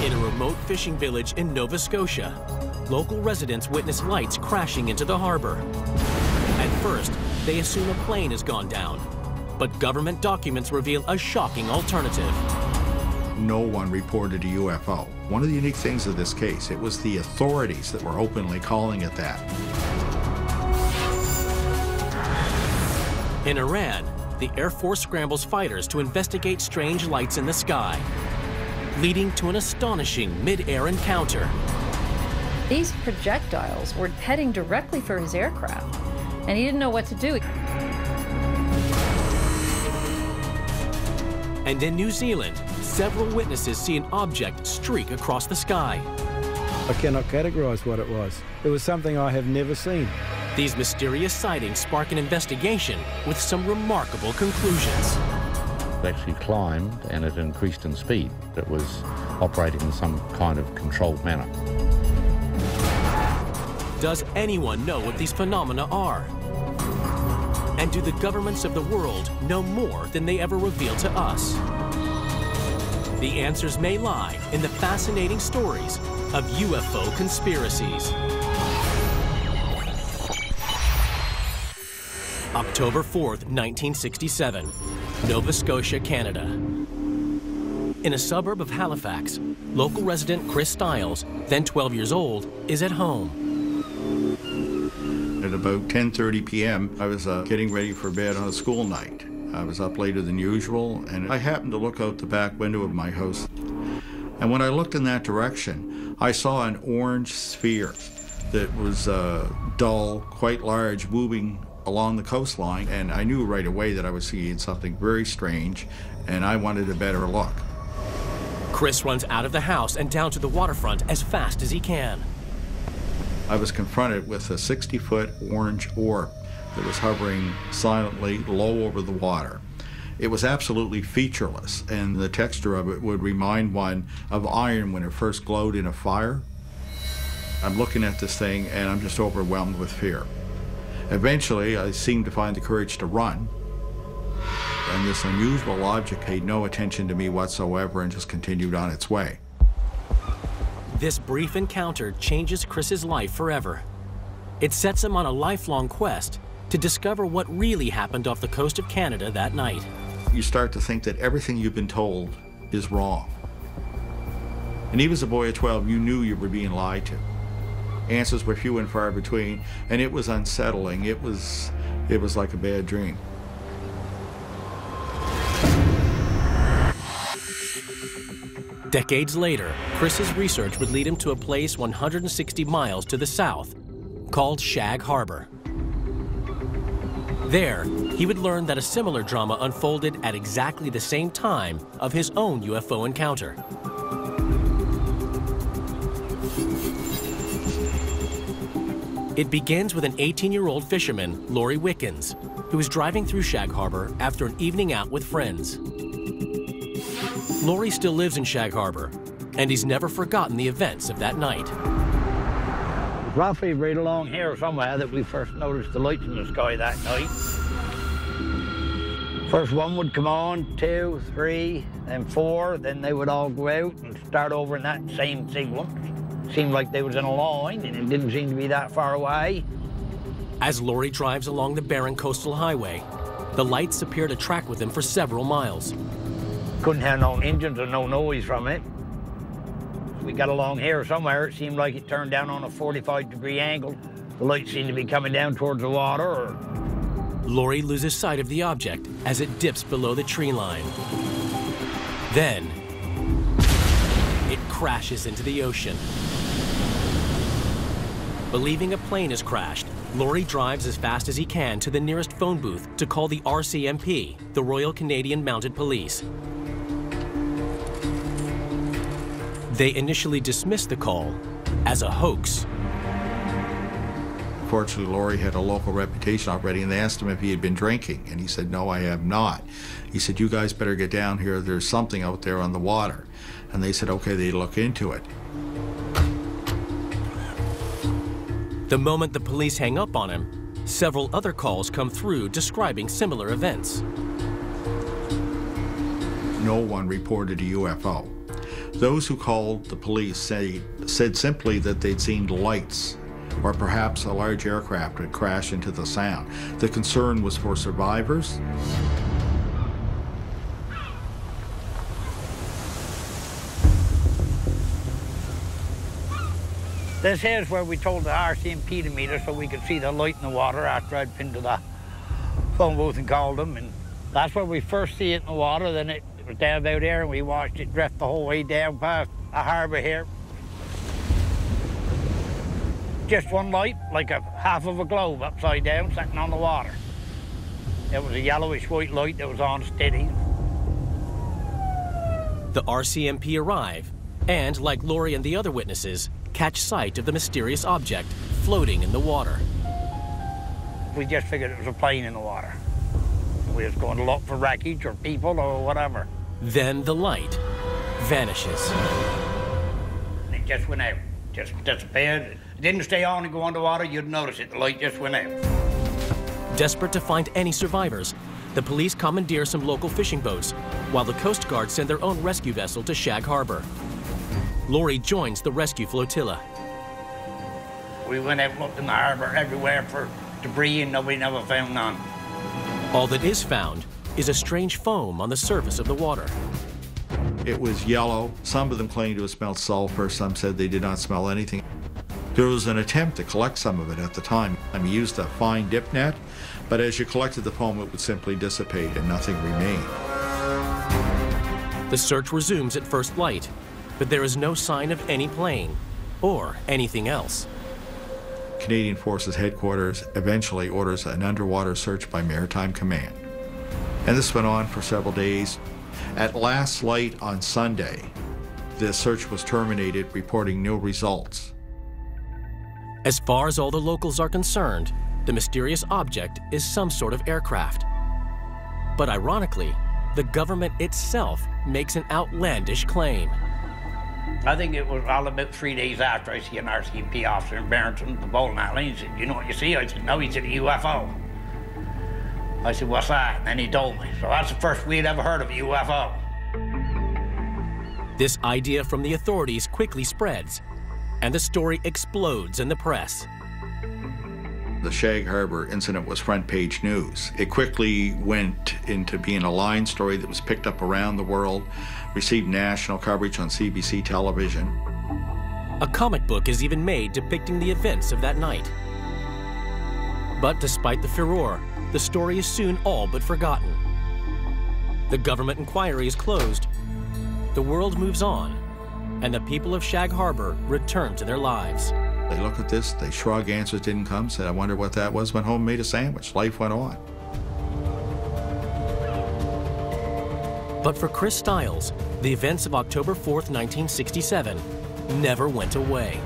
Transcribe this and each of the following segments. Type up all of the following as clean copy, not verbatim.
In a remote fishing village in Nova Scotia, local residents witness lights crashing into the harbor. At first, they assume a plane has gone down, but government documents reveal a shocking alternative. No one reported a UFO. One of the unique things of this case, it was the authorities that were openly calling it that. In Iran, the Air Force scrambles fighters to investigate strange lights in the sky, leading to an astonishing mid-air encounter. These projectiles were heading directly for his aircraft, and he didn't know what to do. And in New Zealand, several witnesses see an object streak across the sky. I cannot categorize what it was. It was something I have never seen. These mysterious sightings spark an investigation with some remarkable conclusions. It actually climbed and it increased in speed. It was operating in some kind of controlled manner. Does anyone know what these phenomena are? And do the governments of the world know more than they ever reveal to us? The answers may lie in the fascinating stories of UFO conspiracies. October 4th, 1967, Nova Scotia, Canada. In a suburb of Halifax, local resident Chris Stiles, then 12 years old, is at home. At about 10:30 p.m., I was getting ready for bed on a school night. I was up later than usual, and I happened to look out the back window of my house. And when I looked in that direction, I saw an orange sphere that was dull, quite large, moving along the coastline, and I knew right away that I was seeing something very strange, and I wanted a better look. Chris runs out of the house and down to the waterfront as fast as he can. I was confronted with a 60-foot orange orb that was hovering silently low over the water. It was absolutely featureless, and the texture of it would remind one of iron when it first glowed in a fire. I'm looking at this thing, and I'm just overwhelmed with fear. Eventually, I seemed to find the courage to run, and this unusual object paid no attention to me whatsoever and just continued on its way. This brief encounter changes Chris's life forever. It sets him on a lifelong quest to discover what really happened off the coast of Canada that night. You start to think that everything you've been told is wrong. And even as a boy of 12, you knew you were being lied to. Answers were few and far between, and it was unsettling. It was like a bad dream. Decades later, Chris's research would lead him to a place 160 miles to the south, called Shag Harbor. There, he would learn that a similar drama unfolded at exactly the same time of his own UFO encounter. It begins with an 18-year-old fisherman, Laurie Wickens, who is driving through Shag Harbor after an evening out with friends. Laurie still lives in Shag Harbor, and he's never forgotten the events of that night. Roughly right along here somewhere that we first noticed the lights in the sky that night. First one would come on, 2, 3, then 4, then they would all go out and start over in that same sequence. Seemed like they was in a line, and it didn't seem to be that far away. As Laurie drives along the barren coastal highway, the lights appear to track with him for several miles. Couldn't have no engines or no noise from it. We got along here somewhere, it seemed like it turned down on a 45-degree angle. The lights seemed to be coming down towards the water. Laurie loses sight of the object as it dips below the tree line. Then, it crashes into the ocean. Believing a plane has crashed, Laurie drives as fast as he can to the nearest phone booth to call the RCMP, the Royal Canadian Mounted Police. They initially dismissed the call as a hoax. Fortunately, Laurie had a local reputation already, and they asked him if he had been drinking, and he said, "No, I have not." He said, "You guys better get down here. There's something out there on the water." And they said, okay, they look into it. The moment the police hang up on him, several other calls come through describing similar events. No one reported a UFO. Those who called the police said simply that they'd seen lights, or perhaps a large aircraft had crashed into the sound. The concern was for survivors. This here's where we told the RCMP to meet us so we could see the light in the water after I'd been to the phone booth and called them. And that's where we first see it in the water. Then it was down about there, and we watched it drift the whole way down past the harbour here. Just one light, like a half of a globe upside down, sitting on the water. It was a yellowish white light that was on steady. The RCMP arrive and, like Laurie and the other witnesses, catch sight of the mysterious object floating in the water. We just figured it was a plane in the water. We was going to look for wreckage or people or whatever. Then the light vanishes. And it just went out, just disappeared. It didn't stay on and go underwater, you'd notice it, the light just went out. Desperate to find any survivors, the police commandeer some local fishing boats, while the Coast Guard send their own rescue vessel to Shag Harbor. Laurie joins the rescue flotilla. We went out, looked in the harbor everywhere for debris, and nobody never found none. All that is found is a strange foam on the surface of the water. It was yellow. Some of them claimed to have smelled sulfur. Some said they did not smell anything. There was an attempt to collect some of it at the time. We used a fine dip net, but as you collected the foam, it would simply dissipate and nothing remained. The search resumes at first light, but there is no sign of any plane or anything else. Canadian Forces Headquarters eventually orders an underwater search by Maritime Command. And this went on for several days. At last light on Sunday, the search was terminated, reporting no results. As far as all the locals are concerned, the mysterious object is some sort of aircraft. But ironically, the government itself makes an outlandish claim. I think it was all about 3 days after I see an RCMP officer in Barrington, the bowling alley. He said, "You know what you see?" I said, "No." He said, "A UFO." I said, "What's that?" And then he told me. So that's the first we'd ever heard of a UFO. This idea from the authorities quickly spreads, and the story explodes in the press. The Shag Harbor incident was front-page news. It quickly went into being a line story that was picked up around the world, received national coverage on CBC television. A comic book is even made depicting the events of that night. But despite the furore, the story is soon all but forgotten. The government inquiry is closed, the world moves on, and the people of Shag Harbor return to their lives. They look at this, they shrug, answers didn't come, said, "I wonder what that was," went home, made a sandwich. Life went on. But for Chris Stiles, the events of October 4th, 1967 never went away.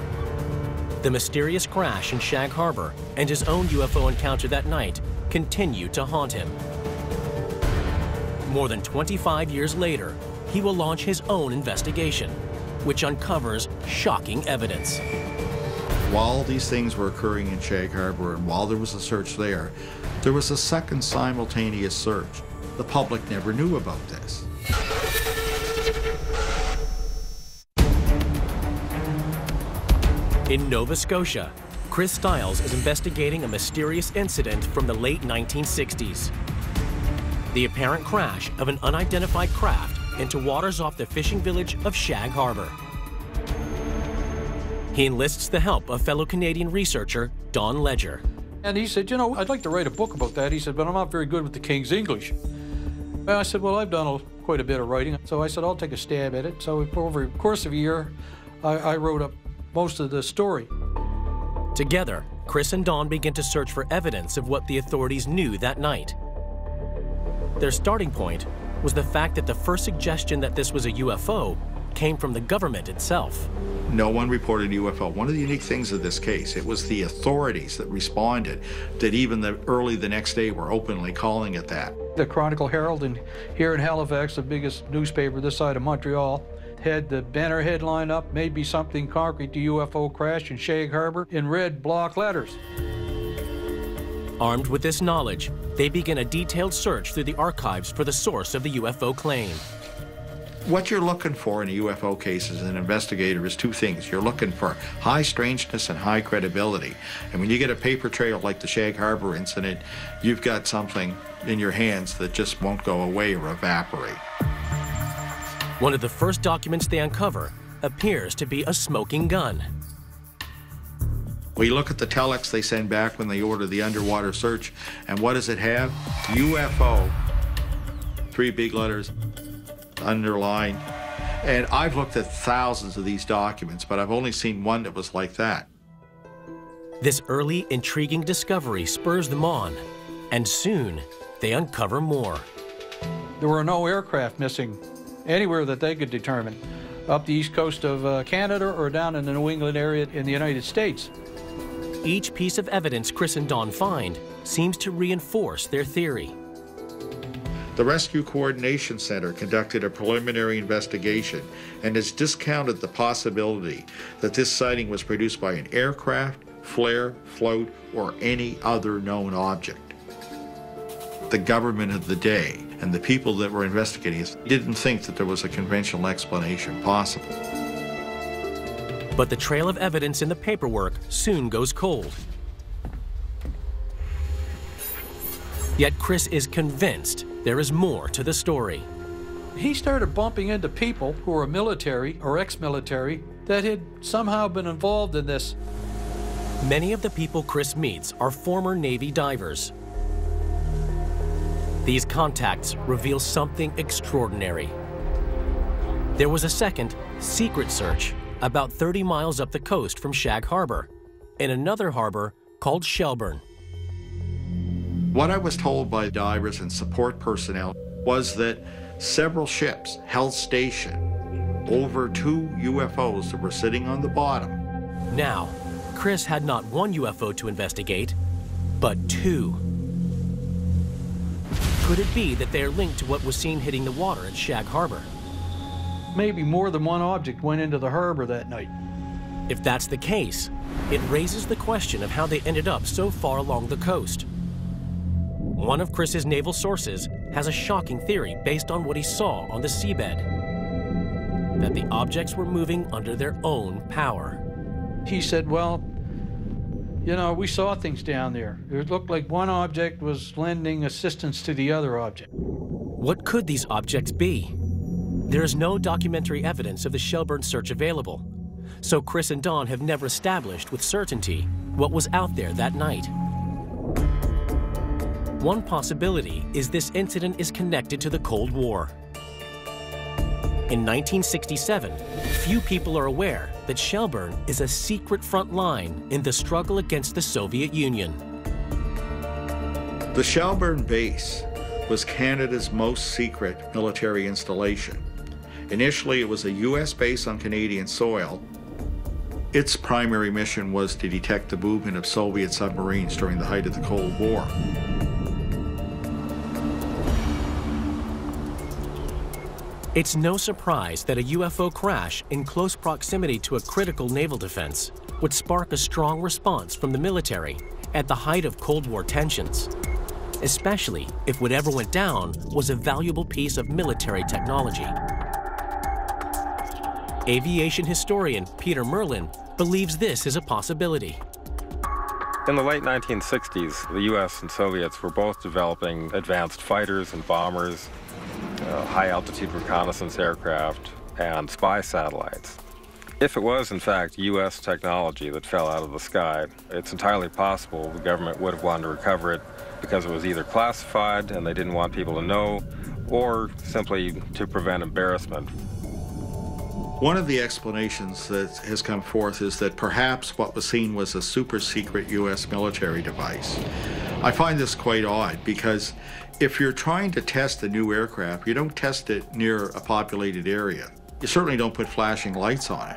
The mysterious crash in Shag Harbor and his own UFO encounter that night continue to haunt him. More than 25 years later, he will launch his own investigation, which uncovers shocking evidence. While these things were occurring in Shag Harbor and while there was a search there was a second simultaneous search. The public never knew about this. In Nova Scotia, Chris Stiles is investigating a mysterious incident from the late 1960s. The apparent crash of an unidentified craft into waters off the fishing village of Shag Harbor. He enlists the help of fellow Canadian researcher Don Ledger. And he said, "You know, I'd like to write a book about that." He said, "But I'm not very good with the King's English." And I said, "Well, I've done quite a bit of writing." So I said, "I'll take a stab at it." So over the course of a year, I wrote up most of the story. Together, Chris and Don begin to search for evidence of what the authorities knew that night. Their starting point was the fact that the first suggestion that this was a UFO came from the government itself. No one reported UFO. One of the unique things of this case, it was the authorities that responded, that even early the next day were openly calling it that. The Chronicle Herald here in Halifax, the biggest newspaper this side of Montreal, had the banner headline up, "Maybe something concrete to UFO crash in Shag Harbor," in red block letters. Armed with this knowledge, they begin a detailed search through the archives for the source of the UFO claim. What you're looking for in a UFO case as an investigator is two things. You're looking for high strangeness and high credibility. And when you get a paper trail like the Shag Harbor incident, you've got something in your hands that just won't go away or evaporate. One of the first documents they uncover appears to be a smoking gun. We look at the telex they send back when they order the underwater search, and what does it have? UFO, 3 big letters, underlined. And I've looked at thousands of these documents, but I've only seen one that was like that. This early, intriguing discovery spurs them on, and soon they uncover more. There were no aircraft missing anywhere that they could determine, up the east coast of Canada or down in the New England area in the United States. Each piece of evidence Chris and Don find seems to reinforce their theory. The Rescue Coordination Center conducted a preliminary investigation and has discounted the possibility that this sighting was produced by an aircraft, flare, float, or any other known object. The government of the day and the people that were investigating it didn't think that there was a conventional explanation possible. But the trail of evidence in the paperwork soon goes cold. Yet Chris is convinced there is more to the story. He started bumping into people who were military or ex-military that had somehow been involved in this. Many of the people Chris meets are former Navy divers. These contacts reveal something extraordinary. There was a second, secret search about 30 miles up the coast from Shag Harbor, in another harbor called Shelburne. What I was told by divers and support personnel was that several ships held station over 2 UFOs that were sitting on the bottom. Now, Chris had not one UFO to investigate, but 2. Could it be that they are linked to what was seen hitting the water at Shag Harbor? Maybe more than one object went into the harbor that night. If that's the case, it raises the question of how they ended up so far along the coast. One of Chris's naval sources has a shocking theory based on what he saw on the seabed, that the objects were moving under their own power. He said, well, you know, we saw things down there. It looked like one object was lending assistance to the other object. What could these objects be? There is no documentary evidence of the Shelburne search available, so Chris and Don have never established with certainty what was out there that night. One possibility is this incident is connected to the Cold War. In 1967, few people are aware that Shelburne is a secret front line in the struggle against the Soviet Union. The Shelburne base was Canada's most secret military installation. Initially, it was a U.S. base on Canadian soil. Its primary mission was to detect the movement of Soviet submarines during the height of the Cold War. It's no surprise that a UFO crash in close proximity to a critical naval defense would spark a strong response from the military at the height of Cold War tensions, especially if whatever went down was a valuable piece of military technology. Aviation historian Peter Merlin believes this is a possibility. In the late 1960s, the U.S. and Soviets were both developing advanced fighters and bombers, high-altitude reconnaissance aircraft, and spy satellites. If it was, in fact, U.S. technology that fell out of the sky, it's entirely possible the government would have wanted to recover it because it was either classified and they didn't want people to know, or simply to prevent embarrassment. One of the explanations that has come forth is that perhaps what was seen was a super-secret U.S. military device. I find this quite odd because if you're trying to test a new aircraft, you don't test it near a populated area. You certainly don't put flashing lights on it.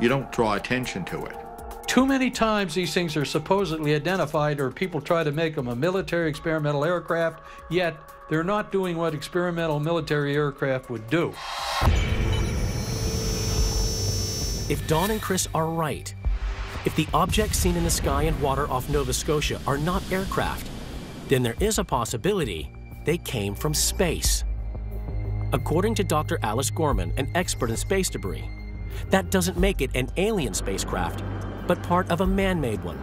You don't draw attention to it. Too many times these things are supposedly identified or people try to make them a military experimental aircraft, yet they're not doing what experimental military aircraft would do. If Don and Chris are right, if the objects seen in the sky and water off Nova Scotia are not aircraft, then there is a possibility they came from space. According to Dr. Alice Gorman, an expert in space debris, that doesn't make it an alien spacecraft, but part of a man-made one,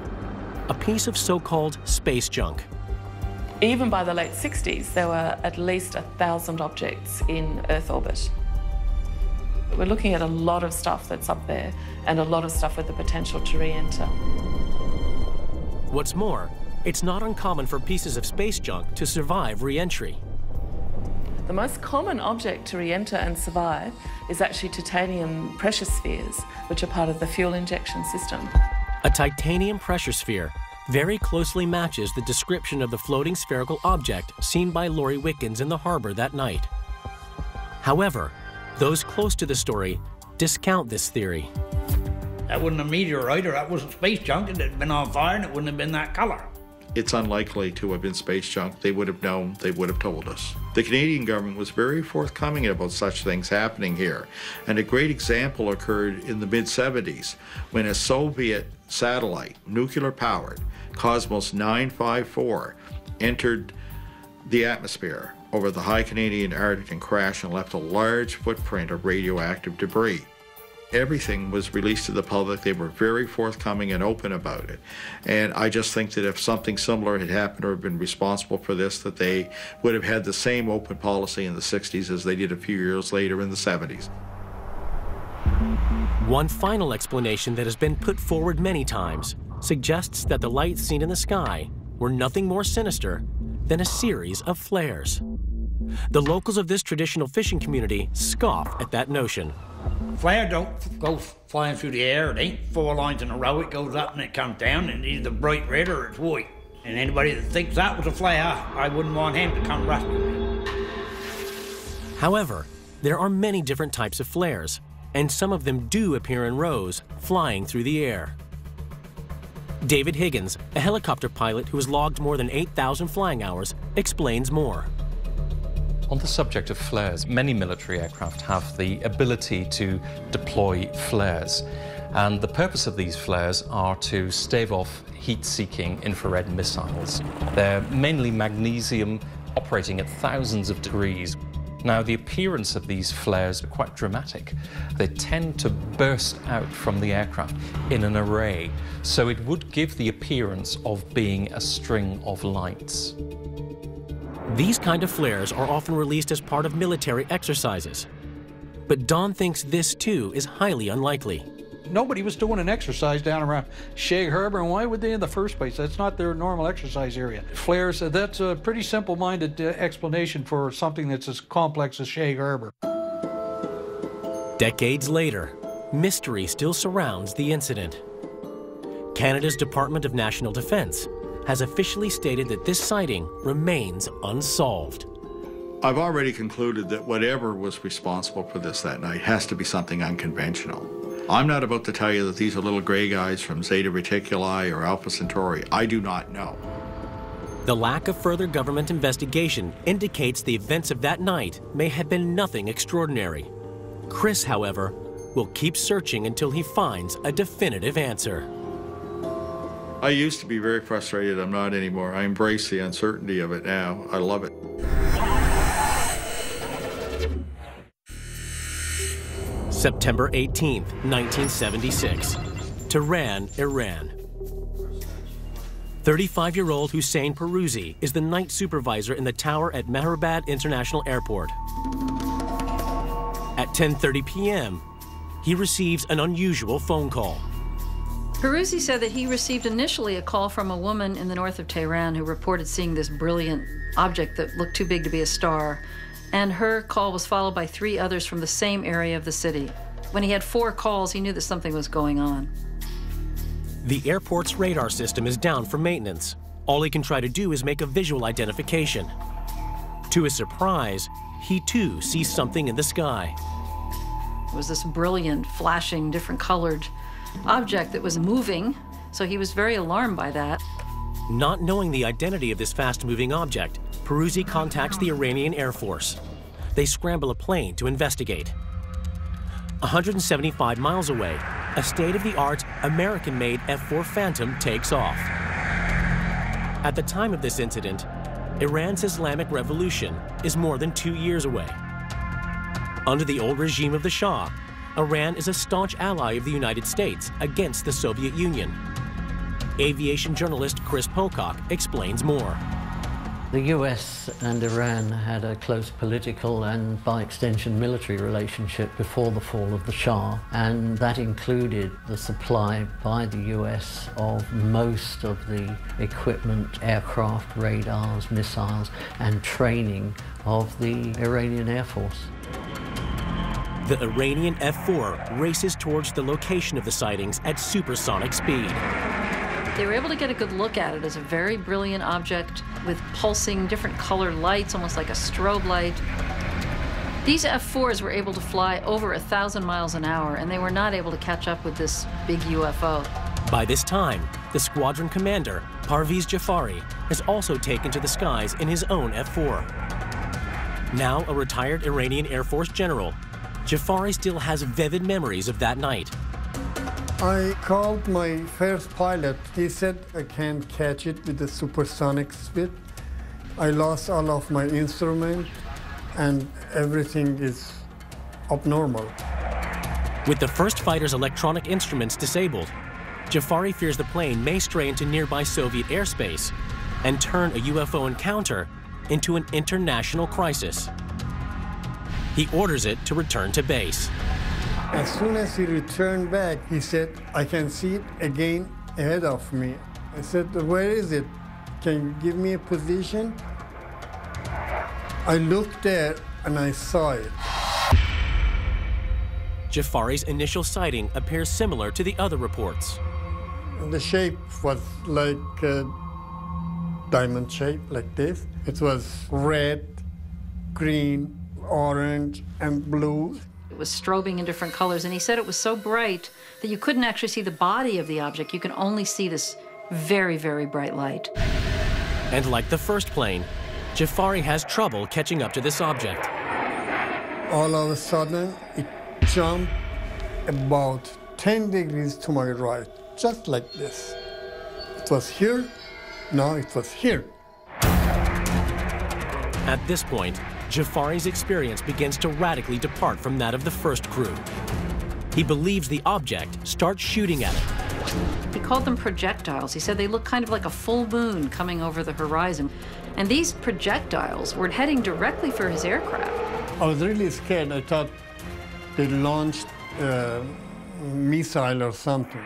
a piece of so-called space junk. Even by the late 60s, there were at least 1,000 objects in Earth orbit. We're looking at a lot of stuff that's up there and a lot of stuff with the potential to re-enter. What's more, it's not uncommon for pieces of space junk to survive re-entry. The most common object to re-enter and survive is actually titanium pressure spheres, which are part of the fuel injection system. A titanium pressure sphere very closely matches the description of the floating spherical object seen by Lori Wickens in the harbor that night. However, those close to the story discount this theory. That wasn't a meteorite, or that wasn't space junk. It had been on fire and it wouldn't have been that color. It's unlikely to have been space junk. They would have known, they would have told us. The Canadian government was very forthcoming about such things happening here. And a great example occurred in the mid-70s when a Soviet satellite, nuclear-powered, Cosmos 954, entered the atmosphere over the high Canadian Arctic and crashed and left a large footprint of radioactive debris. Everything was released to the public. They were very forthcoming and open about it. And I just think that if something similar had happened or been responsible for this, that they would have had the same open policy in the 60s as they did a few years later in the 70s. One final explanation that has been put forward many times suggests that the lights seen in the sky were nothing more sinister than a series of flares. The locals of this traditional fishing community scoff at that notion. Flare don't go flying through the air. It ain't 4 lines in a row. It goes up and it comes down, and it's either bright red or it's white. And anybody that thinks that was a flare, I wouldn't want him to come rescue me. However, there are many different types of flares, and some of them do appear in rows, flying through the air. David Higgins, a helicopter pilot who has logged more than 8,000 flying hours, explains more. On the subject of flares, many military aircraft have the ability to deploy flares. And the purpose of these flares are to stave off heat-seeking infrared missiles. They're mainly magnesium, operating at thousands of degrees. Now, the appearance of these flares are quite dramatic. They tend to burst out from the aircraft in an array, so it would give the appearance of being a string of lights. These kind of flares are often released as part of military exercises. But Don thinks this, too, is highly unlikely. Nobody was doing an exercise down around Shag Harbor, and why would they in the first place? That's not their normal exercise area. Flares, that's a pretty simple-minded explanation for something that's as complex as Shag Harbor. Decades later, mystery still surrounds the incident. Canada's Department of National Defence has officially stated that this sighting remains unsolved. I've already concluded that whatever was responsible for this that night has to be something unconventional. I'm not about to tell you that these are little gray guys from Zeta Reticuli or Alpha Centauri. I do not know. The lack of further government investigation indicates the events of that night may have been nothing extraordinary. Chris, however, will keep searching until he finds a definitive answer. I used to be very frustrated. I'm not anymore. I embrace the uncertainty of it now. I love it. September 18th, 1976, Tehran, Iran. 35-year-old Hussein Peruzzi is the night supervisor in the tower at Mehrabad International Airport. At 10:30 p.m., he receives an unusual phone call. Peruzzi said that he received initially a call from a woman in the north of Tehran who reported seeing this brilliant object that looked too big to be a star. And her call was followed by 3 others from the same area of the city. When he had 4 calls, he knew that something was going on. The airport's radar system is down for maintenance. All he can try to do is make a visual identification. To his surprise, he too sees something in the sky. It was this brilliant, flashing, different colored object that was moving, so he was very alarmed by that. Not knowing the identity of this fast-moving object, Peruzzi contacts the Iranian Air Force. They scramble a plane to investigate. 175 miles away, a state-of-the-art American-made F-4 Phantom takes off. At the time of this incident, Iran's Islamic Revolution is more than 2 years away. Under the old regime of the Shah, Iran is a staunch ally of the United States against the Soviet Union. Aviation journalist Chris Pocock explains more. The US and Iran had a close political and, by extension, military relationship before the fall of the Shah, and that included the supply by the US of most of the equipment, aircraft, radars, missiles, and training of the Iranian Air Force. The Iranian F-4 races towards the location of the sightings at supersonic speed. They were able to get a good look at it as a very brilliant object with pulsing different colored lights, almost like a strobe light. These F-4s were able to fly over 1,000 miles an hour, and they were not able to catch up with this big UFO. By this time, the squadron commander, Parviz Jafari, has also taken to the skies in his own F-4. Now a retired Iranian Air Force general, Jafari still has vivid memories of that night. I called my first pilot. He said I can't catch it with the supersonic speed. I lost all of my instruments and everything is abnormal. With the first fighter's electronic instruments disabled, Jafari fears the plane may stray into nearby Soviet airspace and turn a UFO encounter into an international crisis. He orders it to return to base. As soon as he returned back, he said, I can see it again ahead of me. I said, where is it? Can you give me a position? I looked there and I saw it. Jafari's initial sighting appears similar to the other reports. The shape was like a diamond shape, like this. It was red, green, orange, and blue. It was strobing in different colors, and he said it was so bright that you couldn't actually see the body of the object. You can only see this very, very bright light. And like the first plane, Jafari has trouble catching up to this object. All of a sudden, it jumped about 10 degrees to my right, just like this. It was here, now it was here. At this point, Jafari's experience begins to radically depart from that of the first crew. He believes the object starts shooting at him. He called them projectiles. He said they look kind of like a full moon coming over the horizon. And these projectiles were heading directly for his aircraft. I was really scared. I thought they launched a missile or something.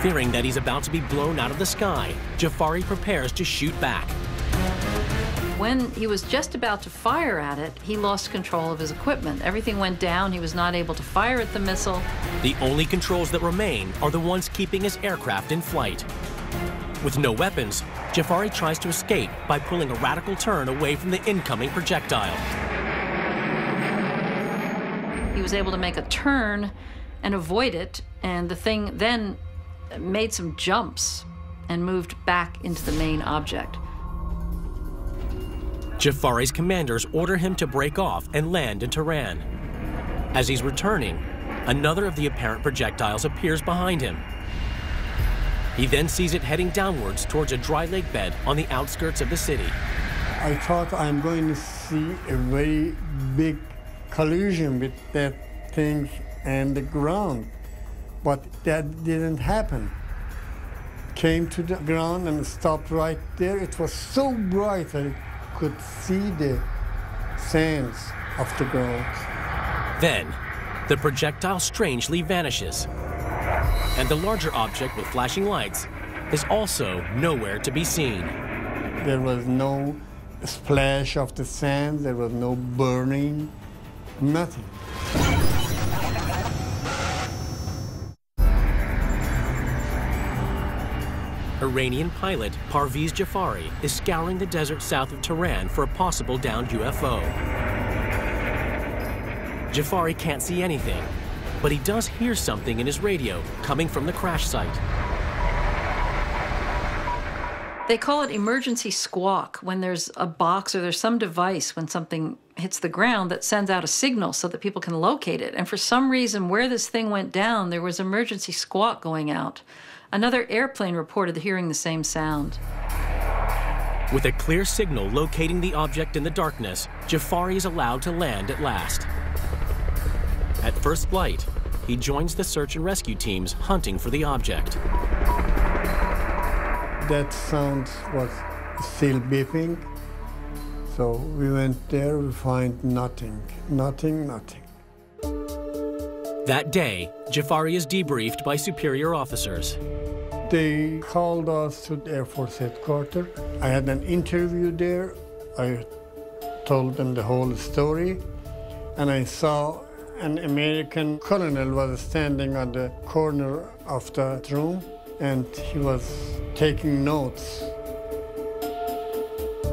Fearing that he's about to be blown out of the sky, Jafari prepares to shoot back. When he was just about to fire at it, he lost control of his equipment. Everything went down. He was not able to fire at the missile. The only controls that remain are the ones keeping his aircraft in flight. With no weapons, Jafari tries to escape by pulling a radical turn away from the incoming projectile. He was able to make a turn and avoid it, and the thing then made some jumps and moved back into the main object. Jafari's commanders order him to break off and land in Tehran. As he's returning, another of the apparent projectiles appears behind him. He then sees it heading downwards towards a dry lake bed on the outskirts of the city. I thought I'm going to see a very big collision with that thing and the ground, but that didn't happen. Came to the ground and stopped right there. It was so bright I could see the sands of the ground. Then, the projectile strangely vanishes. And the larger object with flashing lights is also nowhere to be seen. There was no splash of the sand, there was no burning, nothing. Iranian pilot Parviz Jafari is scouring the desert south of Tehran for a possible downed UFO. Jafari can't see anything, but he does hear something in his radio coming from the crash site. They call it emergency squawk when there's a box or there's some device when something hits the ground that sends out a signal so that people can locate it. And for some reason, where this thing went down, there was emergency squawk going out. Another airplane reported hearing the same sound. With a clear signal locating the object in the darkness, Jafari is allowed to land at last. At first flight, he joins the search and rescue teams hunting for the object. That sound was still beeping. So we went there, we find nothing. That day, Jafari is debriefed by superior officers. They called us to the Air Force headquarters. I had an interview there. I told them the whole story. And I saw an American colonel was standing on the corner of the room, and he was taking notes.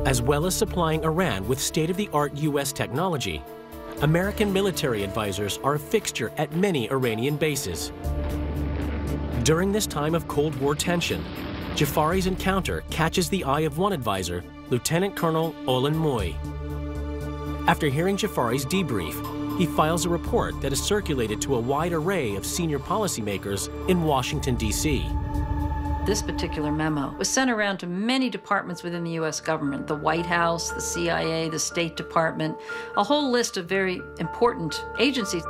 As well as supplying Iran with state-of-the-art U.S. technology, American military advisors are a fixture at many Iranian bases. During this time of Cold War tension, Jafari's encounter catches the eye of one advisor, Lieutenant Colonel Olin Moy. After hearing Jafari's debrief, he files a report that is circulated to a wide array of senior policymakers in Washington, D.C. This particular memo was sent around to many departments within the U.S. government, the White House, the CIA, the State Department, a whole list of very important agencies.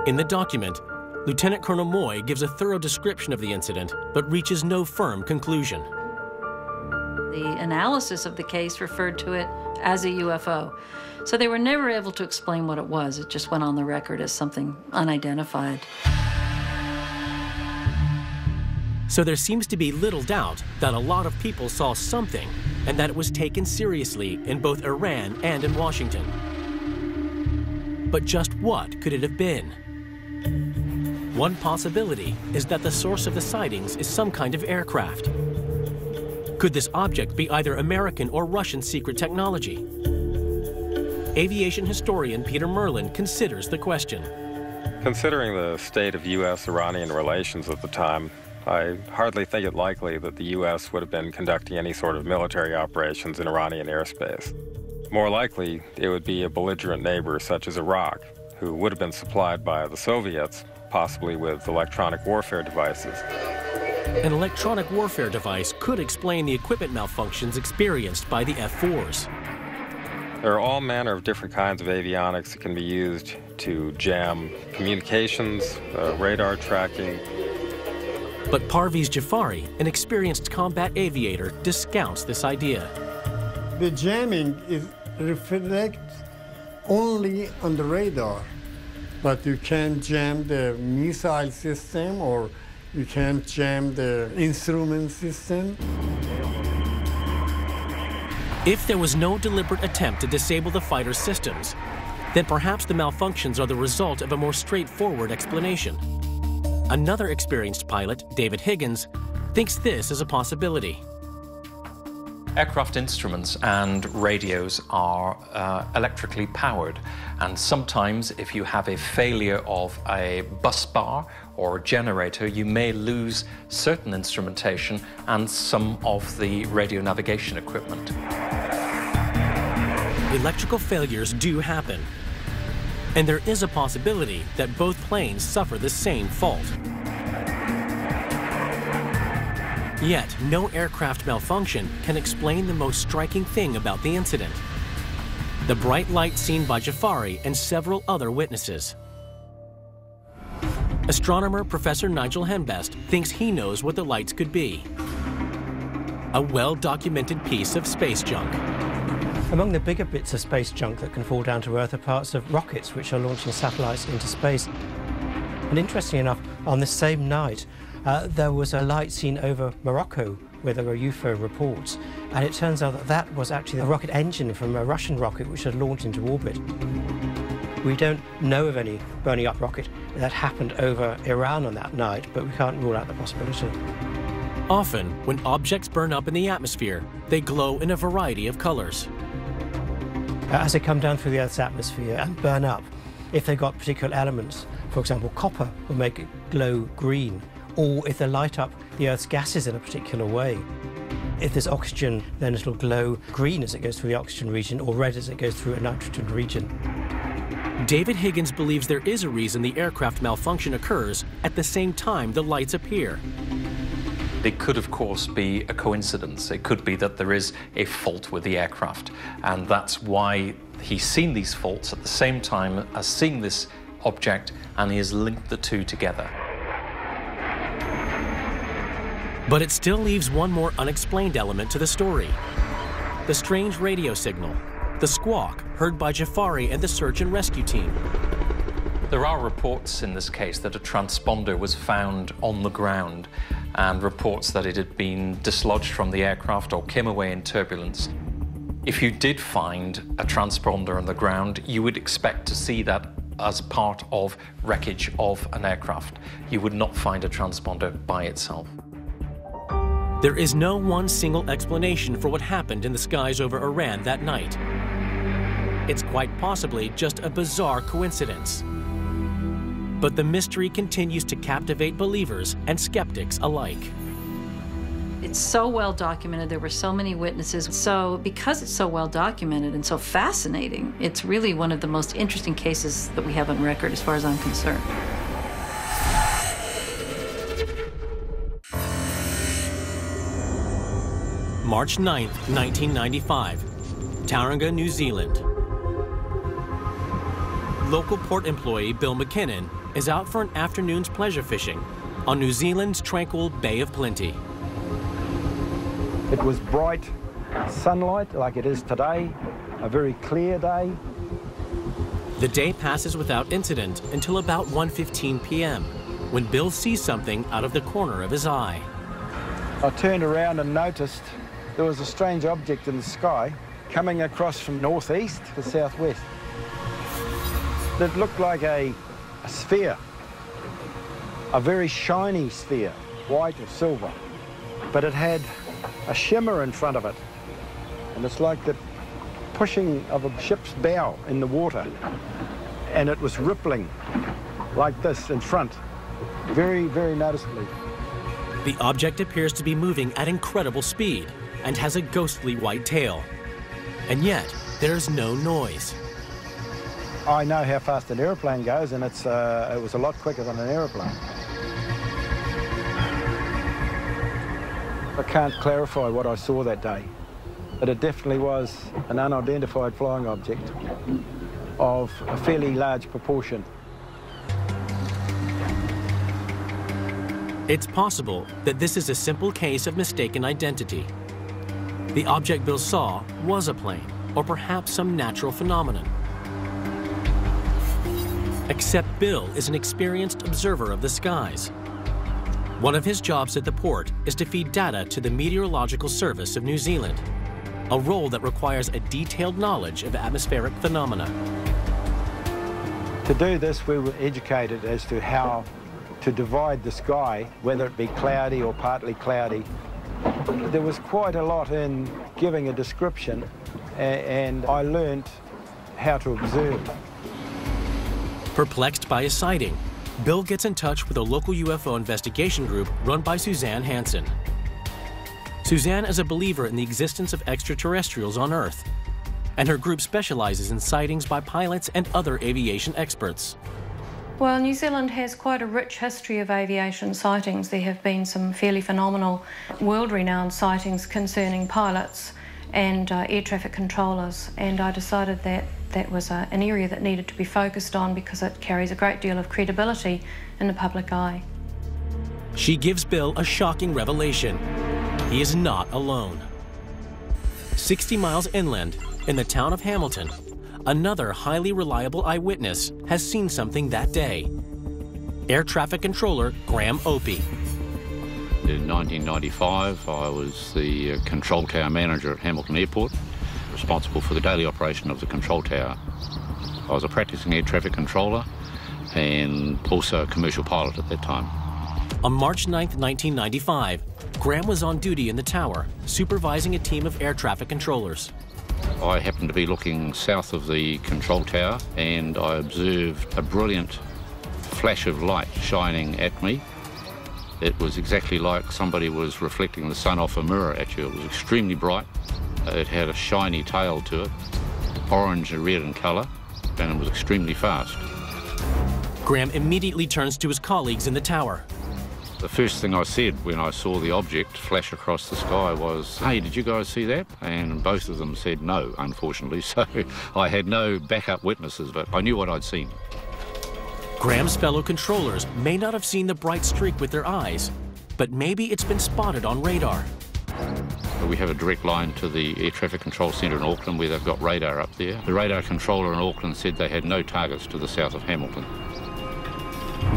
In the document, Lieutenant Colonel Moy gives a thorough description of the incident, but reaches no firm conclusion. The analysis of the case referred to it as a UFO. So they were never able to explain what it was. It just went on the record as something unidentified. So there seems to be little doubt that a lot of people saw something and that it was taken seriously in both Iran and in Washington. But just what could it have been? One possibility is that the source of the sightings is some kind of aircraft. Could this object be either American or Russian secret technology? Aviation historian Peter Merlin considers the question. Considering the state of U.S.-Iranian relations at the time, I hardly think it likely that the U.S. would have been conducting any sort of military operations in Iranian airspace. More likely, it would be a belligerent neighbor such as Iraq, who would have been supplied by the Soviets, possibly with electronic warfare devices. An electronic warfare device could explain the equipment malfunctions experienced by the F-4s. There are all manner of different kinds of avionics that can be used to jam communications, radar tracking. But Parviz Jafari, an experienced combat aviator, discounts this idea. The jamming is reflect only on the radar, but you can't jam the missile system or you can't jam the instrument system. If there was no deliberate attempt to disable the fighter's systems, then perhaps the malfunctions are the result of a more straightforward explanation. Another experienced pilot, David Higgins, thinks this is a possibility. Aircraft instruments and radios are electrically powered, and sometimes if you have a failure of a bus bar or a generator, you may lose certain instrumentation and some of the radio navigation equipment. Electrical failures do happen, and there is a possibility that both planes suffer the same fault. Yet, no aircraft malfunction can explain the most striking thing about the incident: the bright light seen by Jafari and several other witnesses. Astronomer Professor Nigel Henbest thinks he knows what the lights could be: a well-documented piece of space junk. Among the bigger bits of space junk that can fall down to Earth are parts of rockets which are launching satellites into space. And interestingly enough, on this same night, there was a light seen over Morocco where there were UFO reports, and it turns out that that was actually a rocket engine from a Russian rocket which had launched into orbit. We don't know of any burning up rocket that happened over Iran on that night, but we can't rule out the possibility. Often, when objects burn up in the atmosphere, they glow in a variety of colors. As they come down through the Earth's atmosphere and burn up, if they've got particular elements, for example, copper will make it glow green, or if they light up the Earth's gases in a particular way. If there's oxygen, then it'll glow green as it goes through the oxygen region, or red as it goes through a nitrogen region. David Higgins believes there is a reason the aircraft malfunction occurs at the same time the lights appear. It could, of course, be a coincidence. It could be that there is a fault with the aircraft, and that's why he's seen these faults at the same time as seeing this object, and he has linked the two together. But it still leaves one more unexplained element to the story. The strange radio signal, the squawk heard by Jafari and the search and rescue team. There are reports in this case that a transponder was found on the ground, and reports that it had been dislodged from the aircraft or came away in turbulence. If you did find a transponder on the ground, you would expect to see that as part of wreckage of an aircraft. You would not find a transponder by itself. There is no one single explanation for what happened in the skies over Iran that night. It's quite possibly just a bizarre coincidence. But the mystery continues to captivate believers and skeptics alike. It's so well documented, there were so many witnesses. So because it's so well documented and so fascinating, it's really one of the most interesting cases that we have on record as far as I'm concerned. March 9th, 1995, Tauranga, New Zealand. Local port employee Bill McKinnon is out for an afternoon's pleasure fishing on New Zealand's tranquil Bay of Plenty. It was bright sunlight like it is today, a very clear day. The day passes without incident until about 1:15 p.m. when Bill sees something out of the corner of his eye. I turned around and noticed there was a strange object in the sky coming across from northeast to southwest. It looked like a sphere, a very shiny sphere, white or silver, but it had a shimmer in front of it, and it's like the pushing of a ship's bow in the water, and it was rippling like this in front, very, very noticeably. The object appears to be moving at incredible speed and has a ghostly white tail. And yet, there's no noise. I know how fast an airplane goes, and it was a lot quicker than an airplane. I can't clarify what I saw that day, but it definitely was an unidentified flying object of a fairly large proportion. It's possible that this is a simple case of mistaken identity. The object Bill saw was a plane, or perhaps some natural phenomenon. Except Bill is an experienced observer of the skies. One of his jobs at the port is to feed data to the Meteorological Service of New Zealand, a role that requires a detailed knowledge of atmospheric phenomena. To do this, we were educated as to how to divide the sky, whether it be cloudy or partly cloudy. There was quite a lot in giving a description, and I learned how to observe. Perplexed by a sighting, Bill gets in touch with a local UFO investigation group run by Suzanne Hansen. Suzanne is a believer in the existence of extraterrestrials on Earth, and her group specializes in sightings by pilots and other aviation experts. Well, New Zealand has quite a rich history of aviation sightings. There have been some fairly phenomenal, world-renowned sightings concerning pilots and air traffic controllers, and I decided that that was an area that needed to be focused on because it carries a great deal of credibility in the public eye. She gives Bill a shocking revelation. He is not alone. 60 miles inland, in the town of Hamilton, another highly reliable eyewitness has seen something that day. Air traffic controller Graham Opie. In 1995, I was the control tower manager at Hamilton Airport, responsible for the daily operation of the control tower. I was a practicing air traffic controller and also a commercial pilot at that time. On March 9th, 1995, Graham was on duty in the tower, supervising a team of air traffic controllers. I happened to be looking south of the control tower and I observed a brilliant flash of light shining at me. It was exactly like somebody was reflecting the sun off a mirror at you. It was extremely bright. It had a shiny tail to it, orange and red in colour, and it was extremely fast. Graham immediately turns to his colleagues in the tower. The first thing I said when I saw the object flash across the sky was, "Hey, did you guys see that?" And both of them said no, unfortunately, so I had no backup witnesses, but I knew what I'd seen. Graham's fellow controllers may not have seen the bright streak with their eyes, but maybe it's been spotted on radar. We have a direct line to the Air Traffic Control Centre in Auckland where they've got radar up there. The radar controller in Auckland said they had no targets to the south of Hamilton.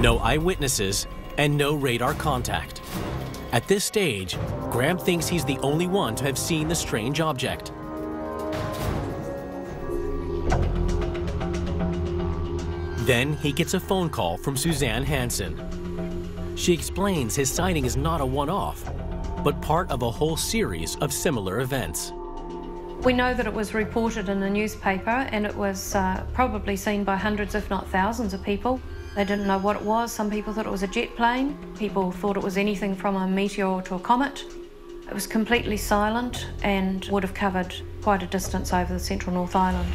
No eyewitnesses and no radar contact. At this stage, Graham thinks he's the only one to have seen the strange object. Then he gets a phone call from Suzanne Hansen. She explains his sighting is not a one-off, but part of a whole series of similar events. We know that it was reported in the newspaper and it was probably seen by hundreds, if not thousands of people. They didn't know what it was. Some people thought it was a jet plane. People thought it was anything from a meteor to a comet. It was completely silent and would have covered quite a distance over the central North Island.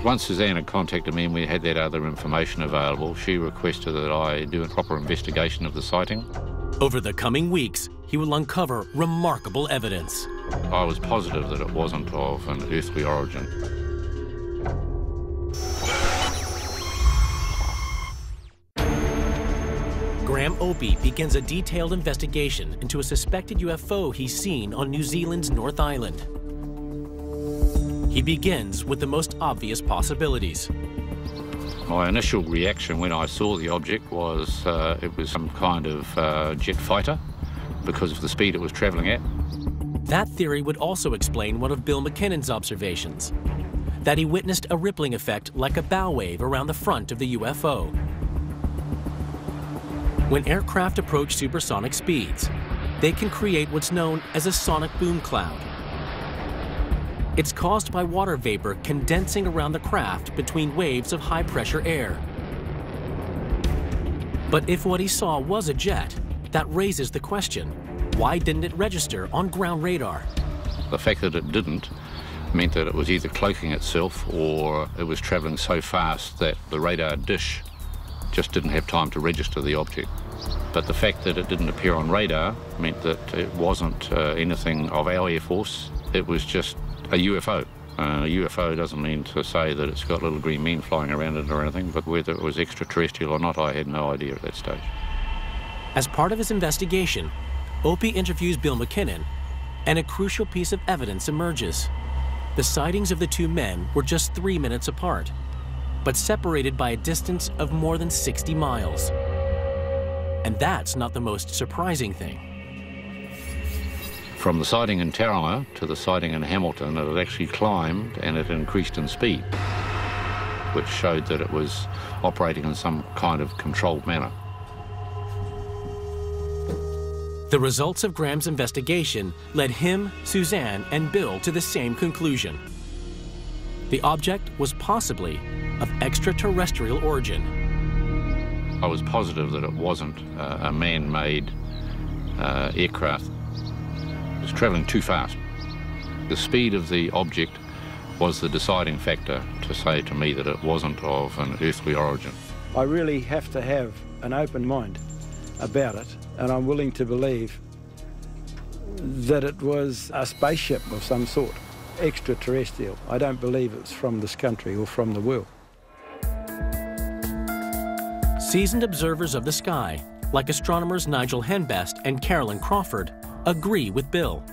Once Suzanne had contacted me and we had that other information available, she requested that I do a proper investigation of the sighting. Over the coming weeks, he will uncover remarkable evidence. I was positive that it wasn't of an earthly origin. Graham Opie begins a detailed investigation into a suspected UFO he's seen on New Zealand's North Island. He begins with the most obvious possibilities. My initial reaction when I saw the object was it was some kind of jet fighter because of the speed it was travelling at. That theory would also explain one of Bill McKinnon's observations, that he witnessed a rippling effect like a bow wave around the front of the UFO. When aircraft approach supersonic speeds, they can create what's known as a sonic boom cloud. It's caused by water vapor condensing around the craft between waves of high-pressure air. But if what he saw was a jet, that raises the question, why didn't it register on ground radar? The fact that it didn't meant that it was either cloaking itself or it was travelling so fast that the radar dish just didn't have time to register the object. But the fact that it didn't appear on radar meant that it wasn't anything of our Air Force, it was just a UFO. A UFO doesn't mean to say that it's got little green men flying around it or anything, but whether it was extraterrestrial or not, I had no idea at that stage. As part of his investigation, Opie interviews Bill McKinnon, and a crucial piece of evidence emerges. The sightings of the two men were just 3 minutes apart, but separated by a distance of more than 60 miles. And that's not the most surprising thing. From the sighting in Tauranga to the sighting in Hamilton, it had actually climbed and it increased in speed, which showed that it was operating in some kind of controlled manner. The results of Graham's investigation led him, Suzanne, and Bill to the same conclusion. The object was possibly of extraterrestrial origin. I was positive that it wasn't a man-made aircraft. It was travelling too fast. The speed of the object was the deciding factor to say to me that it wasn't of an earthly origin. I really have to have an open mind about it, and I'm willing to believe that it was a spaceship of some sort, extraterrestrial. I don't believe it's from this country or from the world. Seasoned observers of the sky, like astronomers Nigel Henbest and Carolyn Crawford, agree with Bill.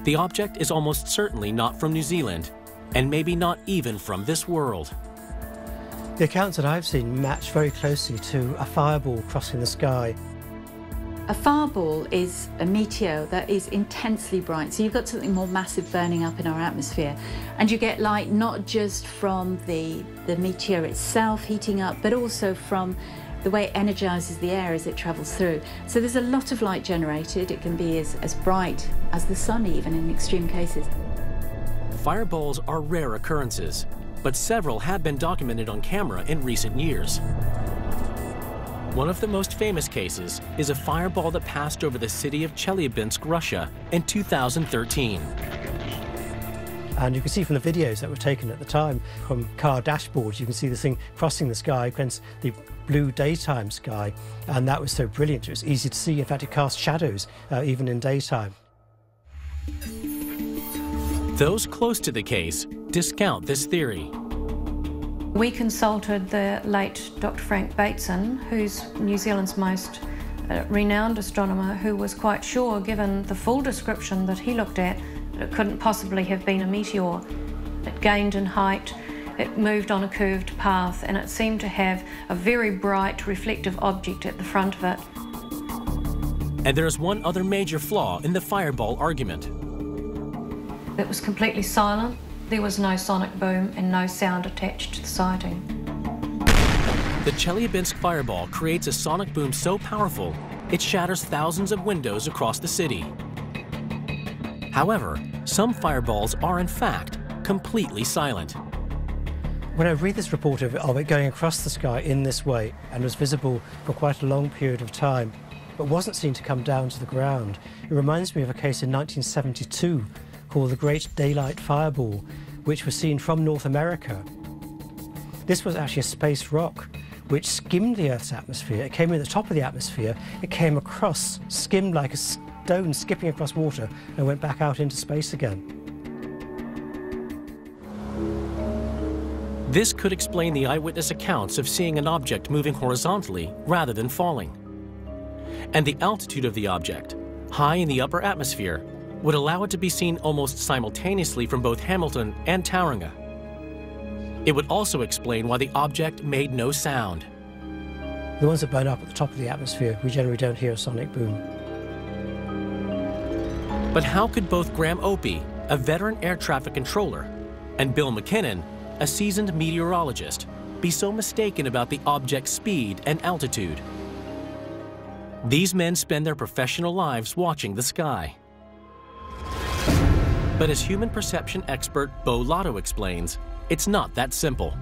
The object is almost certainly not from New Zealand, and maybe not even from this world. The accounts that I've seen match very closely to a fireball crossing the sky. A fireball is a meteor that is intensely bright, so you've got something more massive burning up in our atmosphere, and you get light not just from the meteor itself heating up, but also from the way it energizes the air as it travels through. So there's a lot of light generated. It can be as bright as the sun even in extreme cases. Fireballs are rare occurrences, but several have been documented on camera in recent years. One of the most famous cases is a fireball that passed over the city of Chelyabinsk, Russia in 2013. And you can see from the videos that were taken at the time from car dashboards, you can see this thing crossing the sky against the blue daytime sky, and that was so brilliant. It was easy to see. In fact, it cast shadows even in daytime. Those close to the case discount this theory. We consulted the late Dr. Frank Bateson, who's New Zealand's most renowned astronomer, who was quite sure, given the full description that he looked at, that it couldn't possibly have been a meteor. It gained in height, it moved on a curved path, and it seemed to have a very bright reflective object at the front of it. And there's one other major flaw in the fireball argument. It was completely silent. There was no sonic boom and no sound attached to the sighting. The Chelyabinsk fireball creates a sonic boom so powerful, it shatters thousands of windows across the city. However, some fireballs are in fact completely silent. When I read this report of it going across the sky in this way and was visible for quite a long period of time, but wasn't seen to come down to the ground, it reminds me of a case in 1972 called the Great Daylight Fireball, which was seen from North America. This was actually a space rock which skimmed the Earth's atmosphere. It came in the top of the atmosphere, it came across, skimmed like a stone skipping across water, and went back out into space again. This could explain the eyewitness accounts of seeing an object moving horizontally rather than falling. And the altitude of the object, high in the upper atmosphere, would allow it to be seen almost simultaneously from both Hamilton and Tauranga. It would also explain why the object made no sound. The ones that burn up at the top of the atmosphere, we generally don't hear a sonic boom. But how could both Graham Opie, a veteran air traffic controller, and Bill McKinnon, a seasoned meteorologist, be so mistaken about the object's speed and altitude? These men spend their professional lives watching the sky. But as human perception expert Bo Lotto explains, it's not that simple.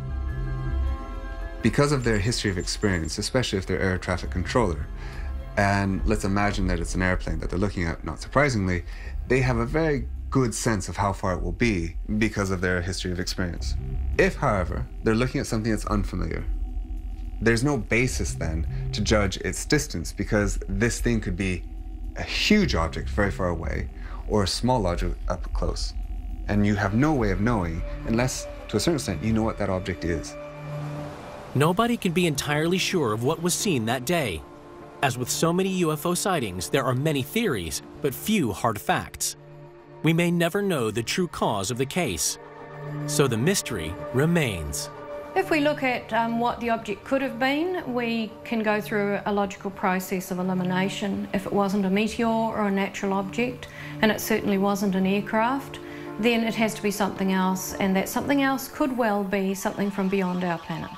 Because of their history of experience, especially if they're air traffic controller, and let's imagine that it's an airplane that they're looking at, not surprisingly, they have a very good sense of how far it will be because of their history of experience. If, however, they're looking at something that's unfamiliar, there's no basis then to judge its distance, because this thing could be a huge object very far away or a small object up close. And you have no way of knowing unless, to a certain extent, you know what that object is. Nobody can be entirely sure of what was seen that day. As with so many UFO sightings, there are many theories, but few hard facts. We may never know the true cause of the case, so the mystery remains. If we look at what the object could have been, we can go through a logical process of elimination. If it wasn't a meteor or a natural object, and it certainly wasn't an aircraft, then it has to be something else, and that something else could well be something from beyond our planet.